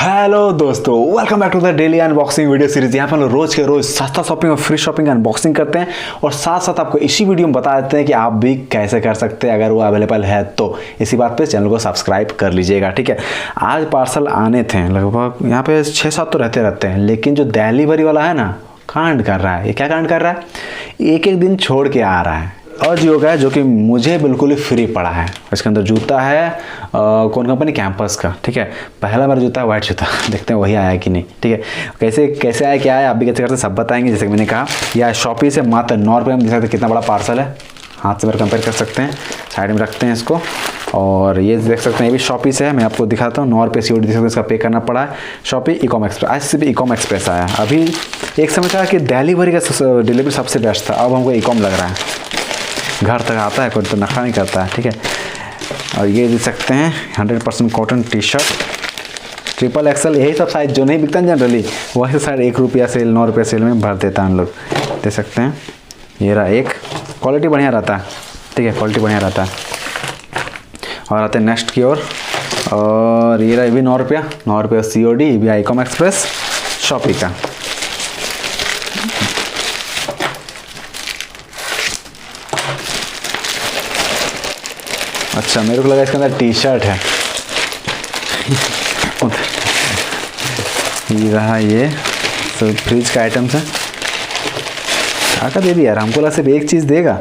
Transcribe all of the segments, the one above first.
Hello दोस्तों, welcome back to the daily unboxing video series. यहाँ पर हम लोग रोज के रोज सस्ता शॉपिंग और फ्री शॉपिंग अनबॉक्सिंग करते हैं और साथ साथ आपको इसी वीडियो में बता देते हैं कि आप भी कैसे कर सकते हैं अगर वो अवेलेबल है तो। इसी बात पे चैनल को सब्सक्राइब कर लीजिएगा, ठीक है। आज पार्सल आने थे लगभग, यहाँ पे 6-7 तो रहते हैं, लेकिन जो डिलीवरी वाला है ना, कांड कर रहा है। ये क्या कांड कर रहा है, एक एक दिन छोड़ के आ रहा है। अजियो का है, जो कि मुझे बिल्कुल ही फ्री पड़ा है। इसके अंदर जूता है, कौन कंपनी, कैंपस का, ठीक है। पहला मेरा जूता है वाइट जूता, देखते हैं वही आया कि नहीं, ठीक है। कैसे आया, क्या आया, आप भी कैसे करते सब बताएंगे। जैसे कि मैंने कहा, यह शॉपी से मात्र 9 रुपये में देख सकते हैं कितना बड़ा पार्सल है। हाथ से मेरे कंपेयर कर सकते हैं, साइड में रखते हैं इसको। और ये देख सकते हैं, ये भी शॉपी से है। मैं आपको दिखाता हूँ, 9 रुपये COD देख सकते हैं, इसका पे करना पड़ा है। शॉपी ई-कॉम एक्सप्रेस, आज से भी ई-कॉम एक्सप्रेस आया। अभी एक समय था कि डिलीवरी का डिलीवरी सबसे बेस्ट था, अब हमको ई-कॉम लग रहा है। घर तक आता है, कोई तो नखरा नहीं करता है, ठीक है। और ये देख सकते हैं 100% कॉटन टी शर्ट XXL, यही सब साइज जो नहीं बिकता जनरली, वही साइड 1 रुपया सेल, 9 रुपये सेल में भर देता है हम लोग। देख सकते हैं, ये रहा एक, क्वालिटी बढ़िया रहता है, ठीक है, क्वालिटी बढ़िया रहता है। और आते हैं नेक्स्ट की ओर, और ये रहा, ये भी 9 रुपया COD, ये भी ई-कॉम एक्सप्रेस शॉपी का। अच्छा, मेरे को लगा इसके अंदर टी शर्ट है। ये रहा, ये सब फ्रिज का आइटम्स है। आका दे दिया यार, हमको लगा सिर्फ एक चीज़ देगा,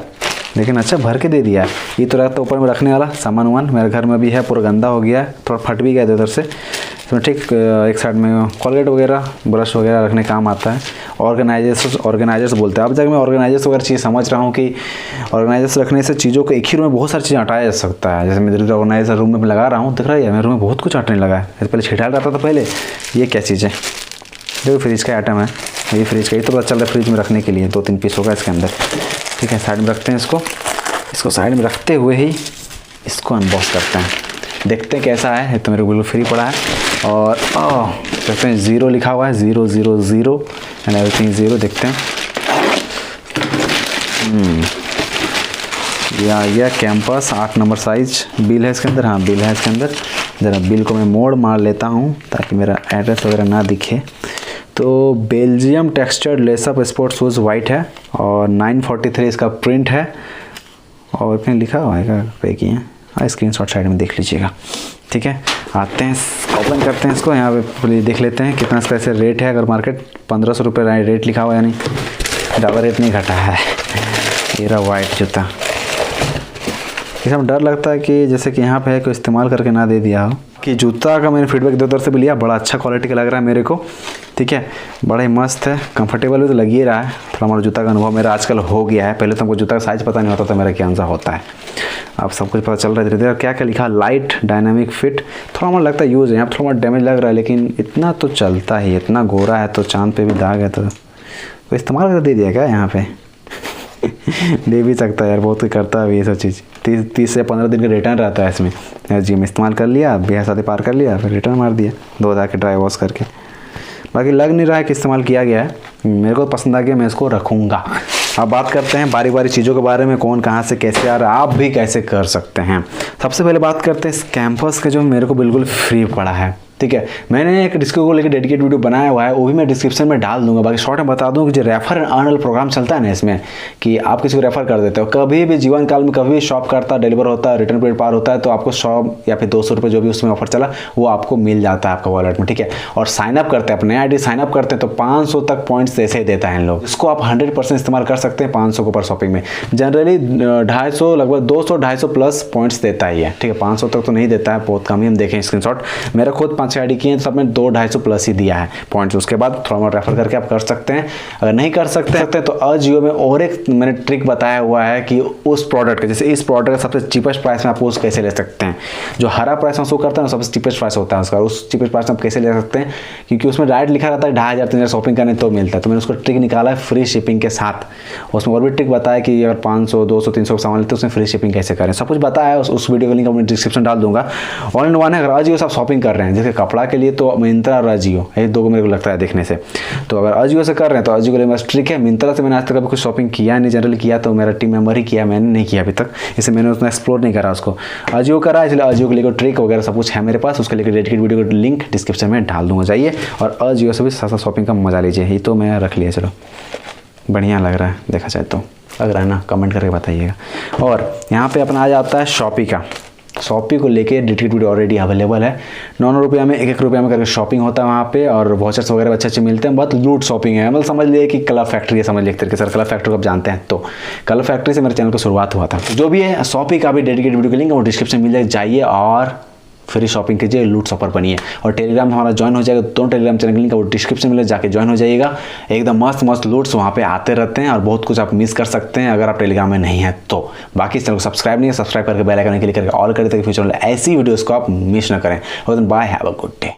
लेकिन अच्छा भर के दे दिया। ये तो रहता ऊपर में रखने वाला सामान वामान, मेरे घर में भी है, पूरा गंदा हो गया है, थोड़ा फट भी गया था उधर से। इसमें ठीक एक साइड में कॉलगेट वगैरह, ब्रश वगैरह रखने काम आता है। ऑर्गेनाइजर्स बोलते हैं। अब जब मैं ऑर्गेनाइजर्स वगैरह चीज़ समझ रहा हूँ कि ऑर्गेनाइजर्स रखने से चीज़ों को एक ही रूम में बहुत सारी चीज़ें हटाया जा सकता है। जैसे मैं ऑर्गेनाइजर रूम में लगा रहा हूँ, दिख रहा है, मेरे रूम में बहुत कुछ हटने लगा है। पहले छिटाल रहता था पहले। ये क्या चीज़ है, देखो फ्रिज का आइटम है, ये फ्रिज का, ये तो पता चल रहा है फ्रिज में रखने के लिए 2-3 पीस होगा इसके अंदर, ठीक है। साइड में रखते हैं इसको साइड में रखते हुए ही इसको अनबॉक्स करते हैं, देखते हैं कैसा है। तो मेरे को बिल्कुल फ्री पड़ा है। और देखते हैं, 0 लिखा हुआ है, 000 एंड एवरीथिंग 0। देखते हैं, यह कैंपस 8 नंबर साइज। बिल है इसके अंदर, हाँ बिल है इसके अंदर। ज़रा बिल को मैं मोड़ मार लेता हूँ ताकि मेरा एड्रेस वगैरह ना दिखे। तो Belgium textured lace up sports shoes white है और 943 इसका प्रिंट है। और कहीं लिखा हुआ है पे किए हैं, हाँ स्क्रीनशॉट साइड में देख लीजिएगा, ठीक है। आते हैं, ओपन करते हैं इसको, यहाँ पे देख लेते हैं कितना इसका ऐसे रेट है। अगर मार्केट 1500 रुपये रेट लिखा हुआ है, यानी ज़्यादा रेट नहीं घटा है। ये रहा वाइट जूता। इसमें डर लगता है कि जैसे कि यहाँ पे है, कोई इस्तेमाल करके ना दे दिया हो। कि जूता का मैंने फीडबैक 2 तरफ से भी लिया, बड़ा अच्छा क्वालिटी का लग रहा है मेरे को, ठीक है। बड़ा ही मस्त है, कंफर्टेबल भी तो लग ही रहा है। थोड़ा मोड़ा जूता का अनुभव मेरा आजकल हो गया है। पहले तो हमको जूता का साइज़ पता नहीं होता था मेरा क्या सा होता है, अब सब कुछ पता चल रहा है धीरे धीरे। क्या क्या लिखा, लाइट डायनामिक फिट। थोड़ा मोड़ा लगता है यूज़ है, यहाँ पर थोड़ा डैमेज लग रहा है, लेकिन इतना तो चलता ही। इतना गोरा है तो चाँद पे भी दाग है, तो कोई इस्तेमाल कर दे दिया क्या यहाँ पे। दे भी सकता है यार, बहुत कोई करता है ये सब चीज़। 30 से 15 दिन का रिटर्न रहता है इसमें। जी में इस्तेमाल कर लिया, ब्याह शादी पार कर लिया, फिर रिटर्न मार दिया, धो धा के ड्राई वॉश करके। बाकी लग नहीं रहा है कि इस्तेमाल किया गया है। मेरे को पसंद आ गया, मैं इसको रखूँगा। अब बात करते हैं बारी बारी चीज़ों के बारे में, कौन कहाँ से कैसे आ रहा है, आप भी कैसे कर सकते हैं। सबसे पहले बात करते हैं इस कैंपस के, जो मेरे को बिल्कुल फ्री पड़ा है, ठीक है। मैंने एक डिस्को को लेकर डेडिकेट वीडियो बनाया हुआ है, वो भी मैं डिस्क्रिप्शन में डाल दूंगा। बाकी शॉर्ट में बता दूं कि जो रेफर एंड अर्न प्रोग्राम चलता है ना, इसमें कि आप किसी को रेफर कर देते हो, कभी भी जीवन काल में कभी भी शॉप करता, डिलीवर होता है, रिटर्न पीरियड पार होता है, तो आपको 100 या फिर 200 रुपये जो भी उसमें ऑफर चला वो आपको मिल जाता है आपका वॉलेट में, ठीक है। और साइनअप करते हैं, अपने ID साइनअप करते हैं तो 500 तक पॉइंट्स ऐसे ही देता है इन लोग। इसको आप 100% इस्तेमाल कर सकते हैं 500 के ऊपर शॉपिंग में। जनरली 250, लगभग 200-250 प्लस पॉइंट्स देता ही है, ठीक है। 500 तक तो नहीं देता है, बहुत कम ही। हम देखें स्क्रीनशॉट, मेरा खुद 5 ID किए हैं, सब में 200-250 प्लस ही दिया है पॉइंट्स। उसके बाद थोड़ा बहुत रेफर करके आप कर सकते हैं। अगर नहीं कर सकते तो अजियो में और एक मैंने ट्रिक बताया हुआ है कि उस प्रोडक्ट का, जैसे इस प्रोडक्ट का सबसे चीपेस्ट प्राइस में आप उस कैसे ले सकते हैं। जो हरा प्राइस में शो करता है ना, सबसे चीपेस्ट प्राइस होता है उसका, उस चीपेस्ट प्राइस में आप कैसे ले सकते हैं, क्योंकि उसमें डायरेक्ट लिखा रहता है 2500-3000 शॉपिंग करने तो मिलता है। तो मैंने उसको ट्रिक निकाला है फ्री शिपिंग के साथ। उसमें और भी ट्रिक बताया कि अगर 500, 200, 300 सामान लेते हैं उसमें फ्री शिपिंग कैसे करें, सब कुछ बताया है। उस वीडियो का लिंक मैं डिस्क्रिप्शन डाल दूंगा। ऑल इन वन है, अगर अजियो से आप शॉपिंग कर रहे हैं, जैसे है कपड़ा के लिए तो मिंत्रा और अजियो, ये दो को मेरे को लगता है देखने से। तो अगर अजियो से कर रहे हैं तो अजियो के लिए बस ट्रिक है। मिंत्रा से मैंने आज तक कभी कुछ शॉपिंग किया नहीं, जनरली किया तो मेरा टीम मेंबर ही किया, मैंने नहीं किया अभी तक, इसे मैंने उतना एक्सप्लोर नहीं करा उसको। अजियो करा, इसलिए अजियो के लिए ट्रिक वगैरह सब कुछ है मेरे पास, उसके लिए डेडिकेट वीडियो का लिंक डिस्क्रिप्शन में डाल दूँगा, जाइए और अजियो से भी सस्ता शॉपिंग का मजा लीजिए। ये तो मैं रख लिया, चलो बढ़िया लग रहा है, देखा जाए तो लग रहा है ना, कमेंट करके बताइएगा। और यहाँ पे अपना आ जाता है शॉपी का। शॉपी को लेके डेडिकेट वीडियो ऑलरेडी अवेलेबल है। 9 रुपये में 1 रुपये में करके शॉपिंग होता है वहाँ पे, और वाचर्स वगैरह अच्छे अच्छे मिलते हैं। बहुत लूट शॉपिंग है, मतलब समझ लिए कि कलर फैक्ट्री है, समझ लिए एक तरीके से। कलर फैक्ट्री को आप जानते हैं, तो कलर फैक्ट्री से मेरे चैनल को शुरुआत हुआ था। जो भी है शॉपी का भी डेडिकेट वीडियो का लिंक वो डिस्क्रिप्शन में मिल जाए, जाइए और फ्री शॉपिंग कीजिए, लूट शॉपर बनिए। और टेलीग्राम हमारा ज्वाइन हो जाएगा, दोनों टेलीग्राम चैनल का लिंक वो डिस्क्रिप्शन में जाके ज्वाइन हो जाइएगा। एकदम मस्त मस्त लूट्स वहाँ पे आते रहते हैं और बहुत कुछ आप मिस कर सकते हैं अगर आप टेलीग्राम में नहीं हैं तो। बाकी इस चैनल को सब्सक्राइब नहीं है, सब्सक्राइब करके बेल आइकन क्लिक करके ऑल कर देते हैं, फ्यूचर में ऐसी वीडियोस को आप मिस ना करें। Bye, have a good day.